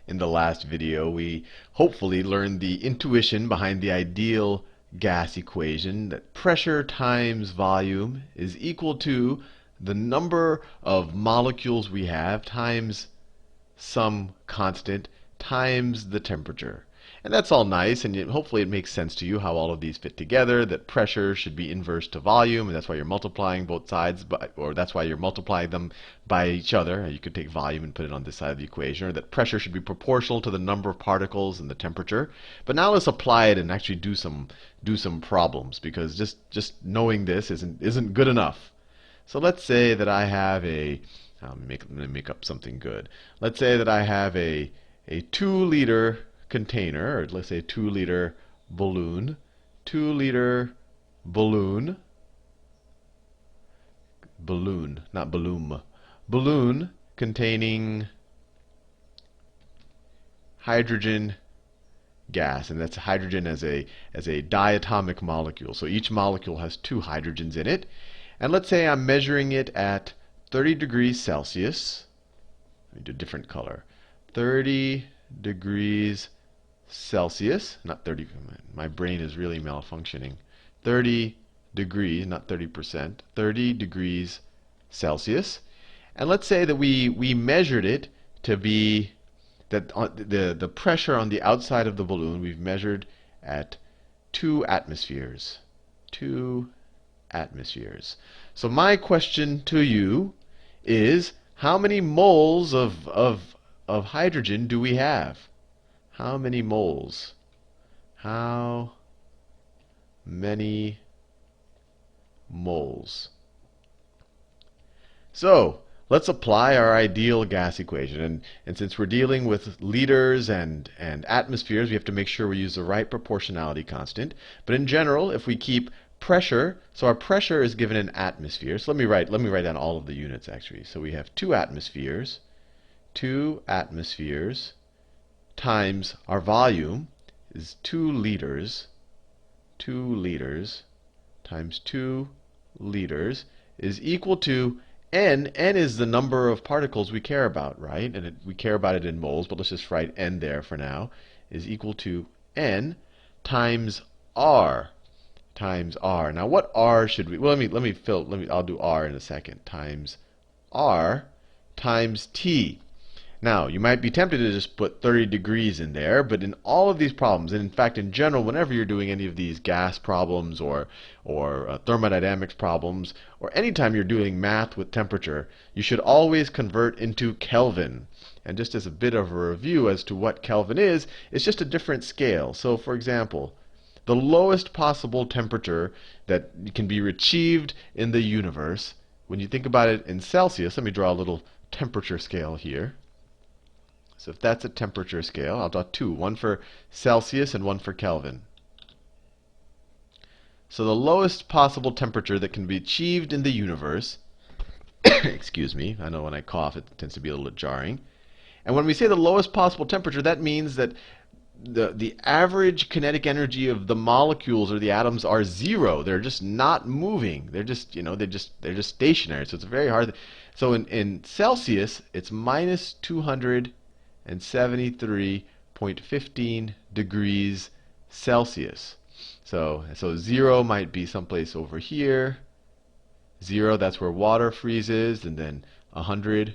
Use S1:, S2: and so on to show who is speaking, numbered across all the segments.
S1: In the last video, we hopefully learned the intuition behind the ideal gas equation that pressure times volume is equal to the number of molecules we have times some constant times the temperature. And that's all nice, and hopefully it makes sense to you how all of these fit together, that pressure should be inverse to volume, and that's why you're multiplying both sides, or that's why you're multiplying them by each other. You could take volume and put it on this side of the equation, or that pressure should be proportional to the number of particles and the temperature. But now let's apply it and actually do some problems, because just knowing this isn't good enough. So let's say that I have let me make up something good. Let's say that I have a 2-liter container, or let's say a 2-liter balloon. 2-liter balloon, not balloon, balloon containing hydrogen gas, and that's hydrogen as a diatomic molecule. So each molecule has 2 hydrogens in it. And let's say I'm measuring it at 30 degrees Celsius. Let me do a different color. 30 degrees Celsius, not 30, my brain is really malfunctioning. 30 degrees, not 30%, 30 degrees Celsius. And let's say that we measured it to be that the pressure on the outside of the balloon we've measured at 2 atmospheres. 2 atmospheres. So my question to you is, how many moles of hydrogen do we have? How many moles? How many moles? So let's apply our ideal gas equation. And since we're dealing with liters and atmospheres, we have to make sure we use the right proportionality constant. But in general, if we keep pressure, so our pressure is given in atmospheres. So let me write down all of the units actually. So we have 2 atmospheres. 2 atmospheres times our volume is 2 liters. 2 liters times 2 liters is equal to N. N is the number of particles we care about, right? And we care about it in moles, but let's just write N there for now, is equal to N times R. Times R. Now what R should we, well, I'll do R in a second. Times R times T. Now, you might be tempted to just put 30 degrees in there, but in all of these problems, and in fact in general, whenever you're doing any of these gas problems or thermodynamics problems, or anytime you're doing math with temperature, you should always convert into Kelvin. And just as a bit of a review as to what Kelvin is, it's just a different scale. So for example, the lowest possible temperature that can be achieved in the universe, when you think about it in Celsius, let me draw a little temperature scale here. So if that's a temperature scale, I'll draw 2, one for Celsius and one for Kelvin. So the lowest possible temperature that can be achieved in the universe, excuse me, I know when I cough it tends to be a little jarring. And when we say the lowest possible temperature, that means that the average kinetic energy of the molecules or the atoms are 0. They're just not moving. They're just, they're just stationary. So it's very hard. So in Celsius, it's minus 273.15 degrees Celsius. So 0 might be someplace over here. 0, that's where water freezes, and then 100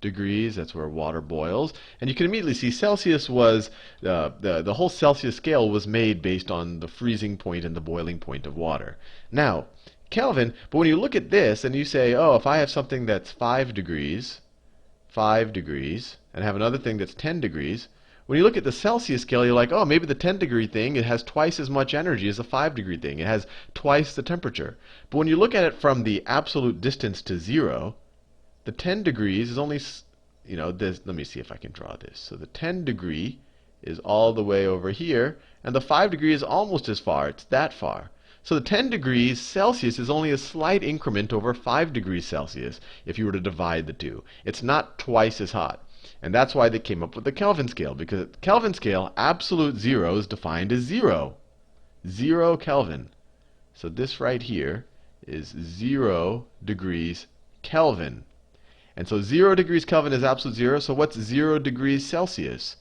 S1: degrees, that's where water boils. And you can immediately see Celsius was, the whole Celsius scale was made based on the freezing point and the boiling point of water. Now, Kelvin, but when you look at this and you say, oh, if I have something that's 5 degrees, and have another thing that's 10 degrees, when you look at the Celsius scale, you're like, oh, maybe the 10-degree thing, it has twice as much energy as the 5-degree thing. It has twice the temperature. But when you look at it from the absolute distance to 0, the 10 degrees is only, let me see if I can draw this. So the 10 degree is all the way over here, and the 5 degree is almost as far. It's that far. So the 10 degrees Celsius is only a slight increment over 5 degrees Celsius if you were to divide the two. It's not twice as hot. And that's why they came up with the Kelvin scale, because at the Kelvin scale, absolute 0 is defined as 0. 0 Kelvin. So this right here is 0 degrees Kelvin. And so 0 degrees Kelvin is absolute zero. So what's 0 degrees Celsius?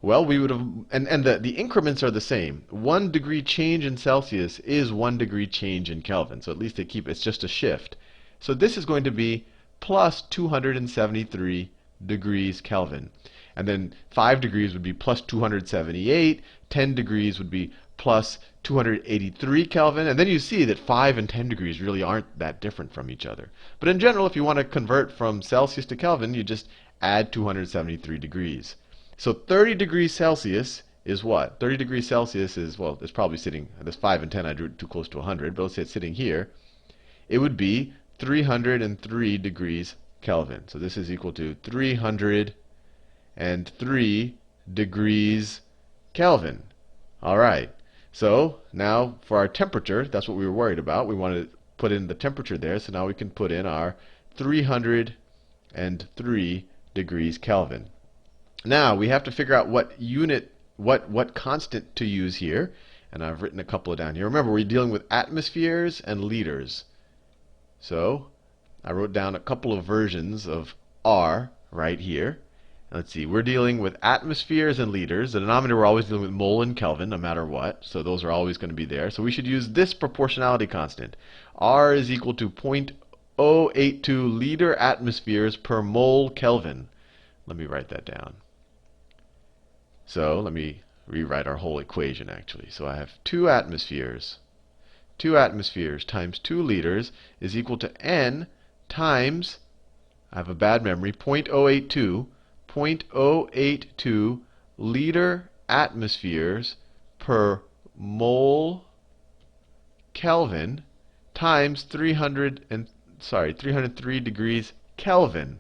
S1: Well, we would have, and the increments are the same. 1 degree change in Celsius is 1 degree change in Kelvin. So at least it's just a shift. So this is going to be plus 273 degrees Kelvin. And then 5 degrees would be plus 278. 10 degrees would be plus 283 Kelvin. And then you see that 5 and 10 degrees really aren't that different from each other. But in general, if you want to convert from Celsius to Kelvin, you just add 273 degrees. So 30 degrees Celsius is what? 30 degrees Celsius is, well, it's probably sitting, this 5 and 10 I drew it too close to 100, but let's say it's sitting here. It would be 303 degrees Kelvin. So this is equal to 303 degrees Kelvin. All right. So now for our temperature, that's what we were worried about. We wanted to put in the temperature there, so now we can put in our 303 degrees Kelvin. Now we have to figure out what unit, what constant to use here. And I've written a couple down here. Remember, we're dealing with atmospheres and liters. So I wrote down a couple of versions of R right here. Let's see, we're dealing with atmospheres and liters. The denominator, we're always dealing with mole and Kelvin, no matter what. So those are always going to be there. So we should use this proportionality constant. R is equal to 0.082 liter atmospheres per mole Kelvin. Let me write that down. So let me rewrite our whole equation, actually. So I have 2 atmospheres. 2 atmospheres times 2 liters is equal to N times, I have a bad memory, 0.082 liter atmospheres per mole Kelvin times 303 degrees Kelvin.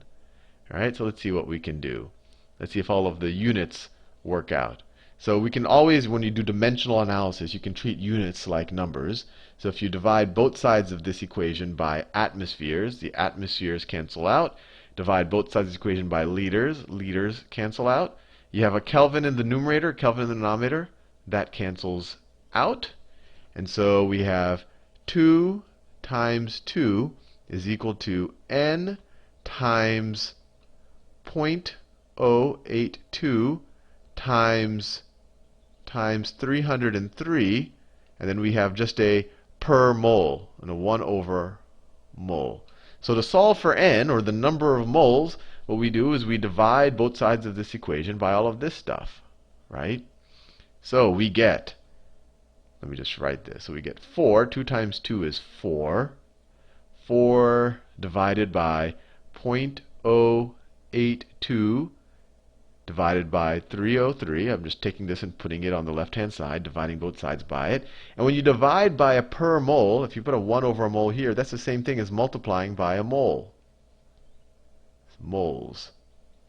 S1: All right, so let's see what we can do. Let's see if all of the units work out. So we can always, when you do dimensional analysis, you can treat units like numbers. So if you divide both sides of this equation by atmospheres, the atmospheres cancel out. Divide both sides of this equation by liters, liters cancel out. You have a Kelvin in the numerator, Kelvin in the denominator. That cancels out. And so we have 2 times 2 is equal to N times 0.082 times 303, and then we have just a per mole, and a 1 over mole. So to solve for n, or the number of moles, what we do is we divide both sides of this equation by all of this stuff, right? So we get, let me just write this, so we get 4, 2 times 2 is 4, 4 divided by 0.082 divided by 303. I'm just taking this and putting it on the left-hand side, dividing both sides by it. And when you divide by a per mole, if you put a 1 over a mole here, that's the same thing as multiplying by a mole. Moles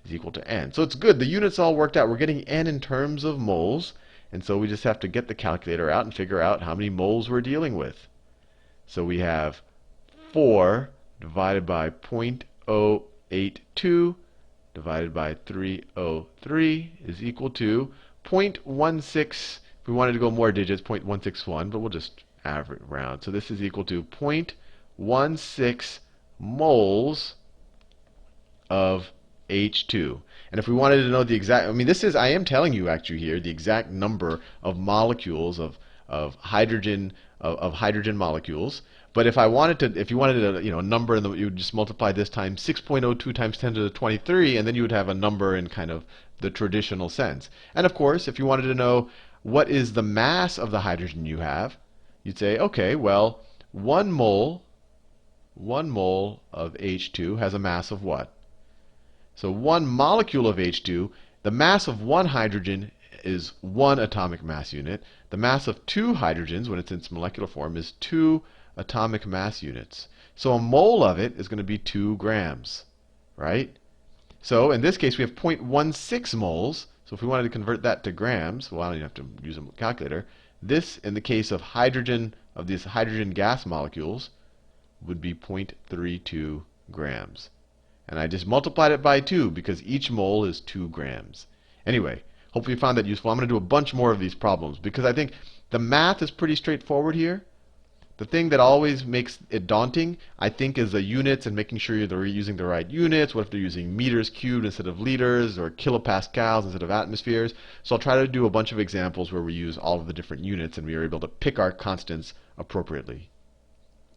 S1: is equal to n. So it's good. The units all worked out. We're getting n in terms of moles. And so we just have to get the calculator out and figure out how many moles we're dealing with. So we have 4 divided by 0.082 divided by 303 is equal to 0.16. If we wanted to go more digits, 0.161, but we'll just average round. So this is equal to 0.16 moles of H2. And if we wanted to know the exact, I mean, this is, I am telling you actually here, the exact number of molecules of hydrogen molecules. But if I wanted to, if you wanted a, a number, and you would just multiply this times 6.02 times 10 to the 23, and then you would have a number in kind of the traditional sense. And of course, if you wanted to know what is the mass of the hydrogen you have, you'd say, okay, well, 1 mole of H2 has a mass of what? So 1 molecule of H2, the mass of 1 hydrogen is 1 atomic mass unit. The mass of 2 hydrogens, when it's in its molecular form, is 2 atomic mass units. So a mole of it is going to be 2 grams, right? So in this case, we have 0.16 moles. So if we wanted to convert that to grams, well, I don't even have to use a calculator. This, in the case of hydrogen, of these hydrogen gas molecules, would be 0.32 grams. And I just multiplied it by 2 because each mole is 2 grams. Anyway, hopefully you found that useful. I'm going to do a bunch more of these problems because I think the math is pretty straightforward here. The thing that always makes it daunting, I think, is the units and making sure they're using the right units. What if they're using meters cubed instead of liters, or kilopascals instead of atmospheres? So I'll try to do a bunch of examples where we use all of the different units and we are able to pick our constants appropriately.